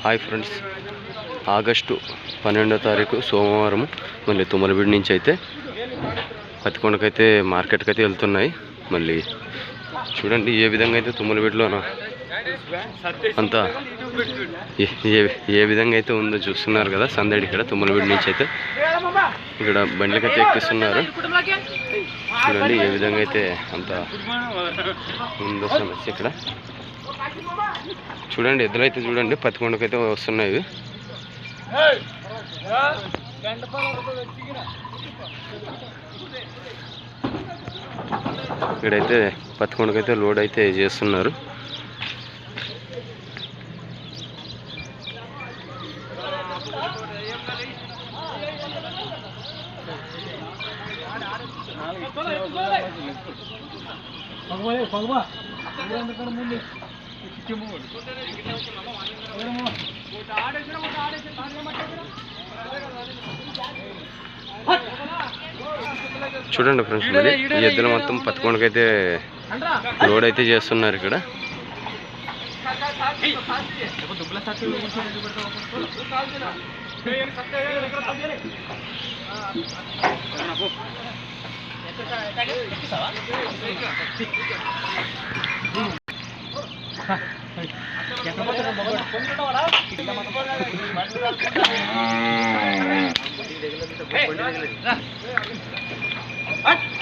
Hi friends, August 12వ తారీఖు సోమవారం మళ్ళీ తుమ్మలబీడు నుంచి అయితే పత్తికొండకైతే మార్కెట్కి అయితే వెళ్తున్నాయి. మళ్ళీ చూడండి ఏ విధంగా అయితే తుమ్మలబీడులో అంతా ఏ విధంగా అయితే ఉందో చూస్తున్నారు కదా. సందడి ఇక్కడ తుమ్మలబీడు నుంచి అయితే ఇక్కడ బండ్లకైతే ఎక్కిస్తున్నారు. చూడండి ఏ విధంగా అయితే అంత ఉందో సమస్య ఇక్కడ. చూడండి ఎద్దులైతే చూడండి పత్తికొండకైతే వస్తున్నాయి. ఇక్కడైతే పత్తికొండకైతే లోడ్ అయితే చేస్తున్నారు. చూడండి ఫ్రెండ్స్, మరి ఈ ఎద్దులు మొత్తం పత్తికొండకైతే లోడ్ అయితే చేస్తున్నారు ఇక్కడ.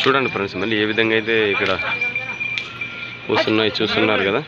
చూడండి ఫ్రెండ్స్, మళ్ళీ ఏ విధంగా అయితే ఇక్కడ వస్తున్నాయి చూస్తున్నారు కదా.